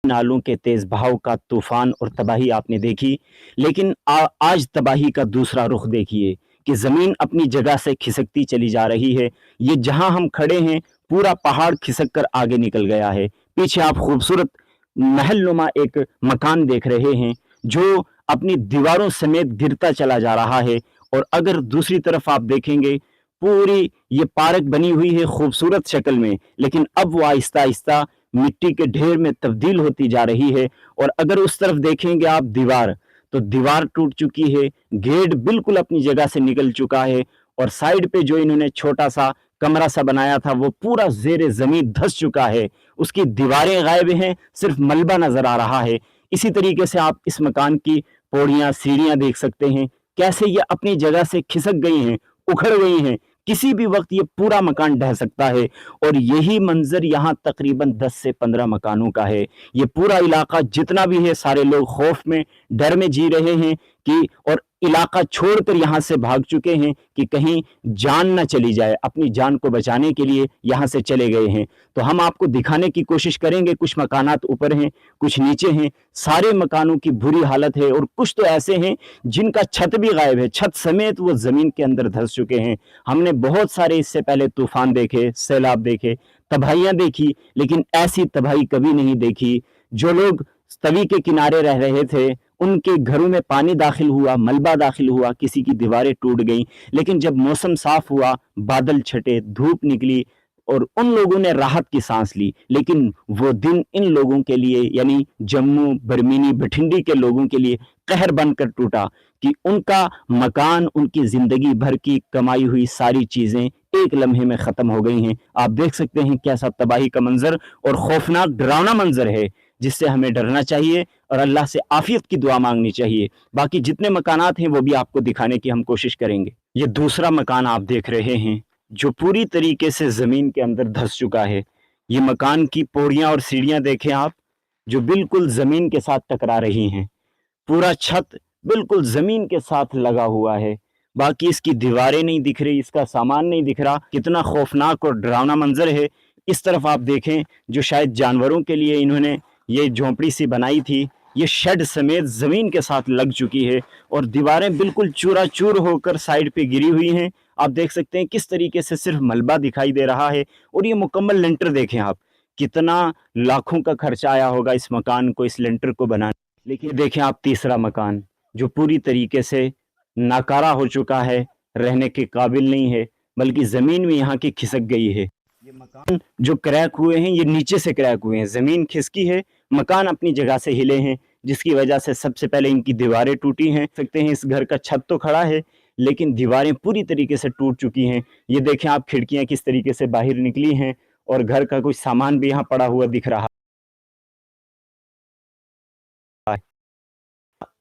नालों के तेज बहाव का तूफान और तबाही आपने देखी, लेकिन आज तबाही का दूसरा रुख देखिए कि ज़मीन अपनी जगह से खिसकती चली जा रही है। ये जहां हम खड़े हैं पूरा पहाड़ खिसक कर आगे निकल गया है। पीछे आप खूबसूरत महल नुमा एक मकान देख रहे हैं जो अपनी दीवारों समेत गिरता चला जा रहा है। और अगर दूसरी तरफ आप देखेंगे, पूरी ये पार्क बनी हुई है खूबसूरत शक्ल में, लेकिन अब वो आहिस्ता आहिस्ता मिट्टी के ढेर में तब्दील होती जा रही है। और अगर उस तरफ देखेंगे आप दीवार, तो दीवार टूट चुकी है, गेट बिल्कुल अपनी जगह से निकल चुका है। और साइड पे जो इन्होंने छोटा सा कमरा सा बनाया था वो पूरा जेर जमीन धंस चुका है, उसकी दीवारें गायब हैं, सिर्फ मलबा नजर आ रहा है। इसी तरीके से आप इस मकान की पौड़ियां सीढ़ियां देख सकते हैं, कैसे ये अपनी जगह से खिसक गई हैं, उखड़ गई हैं। किसी भी वक्त ये पूरा मकान ढह सकता है। और यही मंजर यहाँ तकरीबन 10 से 15 मकानों का है। ये पूरा इलाका जितना भी है, सारे लोग खौफ में, डर में जी रहे हैं कि, और इलाका छोड़कर यहाँ से भाग चुके हैं कि कहीं जान ना चली जाए, अपनी जान को बचाने के लिए यहाँ से चले गए हैं। तो हम आपको दिखाने की कोशिश करेंगे। कुछ मकानात ऊपर हैं, कुछ नीचे हैं, सारे मकानों की बुरी हालत है। और कुछ तो ऐसे हैं जिनका छत भी गायब है, छत समेत वो जमीन के अंदर धंस चुके हैं। हमने बहुत सारे इससे पहले तूफान देखे, सैलाब देखे, तबाहियां देखी, लेकिन ऐसी तबाही कभी नहीं देखी। जो लोग तवी के किनारे रह रहे थे उनके घरों में पानी दाखिल हुआ, मलबा दाखिल हुआ, किसी की दीवारें टूट गईं। लेकिन जब मौसम साफ हुआ, बादल छटे, धूप निकली और उन लोगों ने राहत की सांस ली। लेकिन वो दिन इन लोगों के लिए, यानी जम्मू, बरमीनी, बठिंडी के लोगों के लिए कहर बनकर टूटा कि उनका मकान, उनकी जिंदगी भर की कमाई हुई सारी चीजें एक लम्हे में खत्म हो गई हैं। आप देख सकते हैं कैसा तबाही का मंजर और खौफनाक डरावना मंजर है, जिससे हमें डरना चाहिए और अल्लाह से आफियत की दुआ मांगनी चाहिए। बाकी जितने मकानात हैं वो भी आपको दिखाने की हम कोशिश करेंगे। ये दूसरा मकान आप देख रहे हैं जो पूरी तरीके से जमीन के अंदर धंस चुका है। ये मकान की पौड़ियां और सीढ़ियां देखें आप, जो बिल्कुल जमीन के साथ टकरा रही हैं। पूरा छत बिल्कुल जमीन के साथ लगा हुआ है, बाकी इसकी दीवारें नहीं दिख रही, इसका सामान नहीं दिख रहा। कितना खौफनाक और डरावना मंजर है। इस तरफ आप देखें, जो शायद जानवरों के लिए इन्होंने ये झोंपड़ी सी बनाई थी, ये शेड समेत जमीन के साथ लग चुकी है और दीवारें बिल्कुल चूराचूर होकर साइड पे गिरी हुई हैं। आप देख सकते हैं किस तरीके से सिर्फ मलबा दिखाई दे रहा है। और ये मुकम्मल लेंटर देखें आप, कितना लाखों का खर्चा आया होगा इस मकान को, इस लेंटर को बनाने। लेकिन देखें आप तीसरा मकान जो पूरी तरीके से नाकारा हो चुका है, रहने के काबिल नहीं है, बल्कि जमीन में यहाँ की खिसक गई है। ये मकान जो क्रैक हुए हैं, ये नीचे से क्रैक हुए हैं, जमीन खिसकी है, मकान अपनी जगह से हिले हैं, जिसकी वजह से सबसे पहले इनकी दीवारें टूटी हैं। सकते हैं इस घर का छत तो खड़ा है, लेकिन दीवारें पूरी तरीके से टूट चुकी हैं। ये देखें आप, खिड़कियां किस तरीके से बाहर निकली हैं और घर का कुछ सामान भी यहाँ पड़ा हुआ दिख रहा है।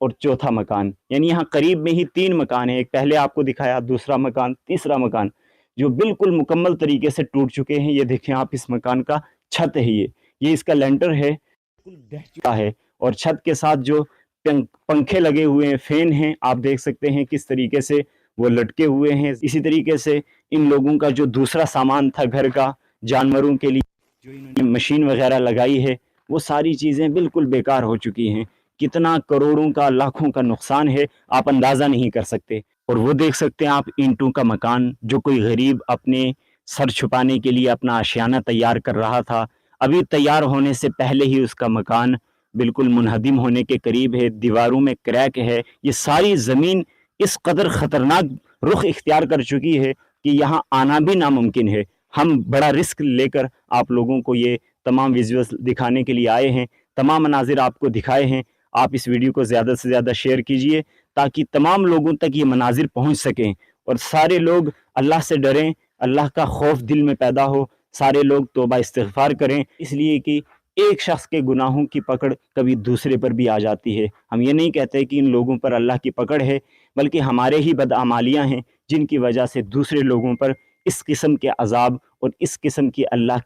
और चौथा मकान, यानी यहाँ करीब में ही 3 मकान है। एक पहले आपको दिखाया, दूसरा मकान, तीसरा मकान, जो बिल्कुल मुकम्मल तरीके से टूट चुके हैं। ये देखें आप, इस मकान का छत है, ये इसका लेंटर है, बिल्कुल ढह चुका है। और छत के साथ जो पंखे लगे हुए हैं, फैन हैं, आप देख सकते हैं किस तरीके से वो लटके हुए हैं। इसी तरीके से इन लोगों का जो दूसरा सामान था घर का, जानवरों के लिए जो इन्होंने मशीन वगैरह लगाई है, वो सारी चीज़ें बिल्कुल बेकार हो चुकी हैं। कितना करोड़ों का, लाखों का नुकसान है, आप अंदाज़ा नहीं कर सकते। और वो देख सकते हैं आप, ईंटों का मकान, जो कोई गरीब अपने सर छुपाने के लिए अपना आशियाना तैयार कर रहा था, अभी तैयार होने से पहले ही उसका मकान बिल्कुल मुनहदिम होने के करीब है, दीवारों में क्रैक है। ये सारी ज़मीन इस कदर ख़तरनाक रुख इख्तियार कर चुकी है कि यहाँ आना भी नामुमकिन है। हम बड़ा रिस्क लेकर आप लोगों को ये तमाम विजुअल्स दिखाने के लिए आए हैं, तमाम मनाजिर आपको दिखाए हैं। आप इस वीडियो को ज़्यादा से ज़्यादा शेयर कीजिए ताकि तमाम लोगों तक ये मनाजिर पहुँच सकें और सारे लोग अल्लाह से डरें, अल्लाह का खौफ दिल में पैदा हो, सारे लोग तौबा इस्तिग़फ़ार करें। इसलिए कि एक शख्स के गुनाहों की पकड़ कभी दूसरे पर भी आ जाती है। हम ये नहीं कहते कि इन लोगों पर अल्लाह की पकड़ है, बल्कि हमारे ही बदअमालियाँ हैं जिनकी वजह से दूसरे लोगों पर इस किस्म के अजाब और इस किस्म की अल्लाह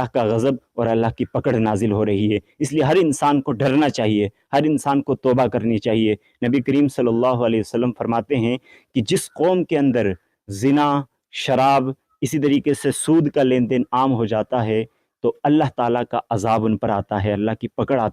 का गज़ब और अल्लाह की पकड़ नाजिल हो रही है। इसलिए हर इंसान को डरना चाहिए, हर इंसान को तौबा करनी चाहिए। नबी करीम सल्लल्लाहु अलैहि वसल्लम फरमाते हैं कि जिस कौम के अंदर ज़िना, शराब, इसी तरीके से सूद का लेन देन आम हो जाता है, तो अल्लाह ताला का अजाब उन पर आता है, अल्लाह की पकड़ आती है।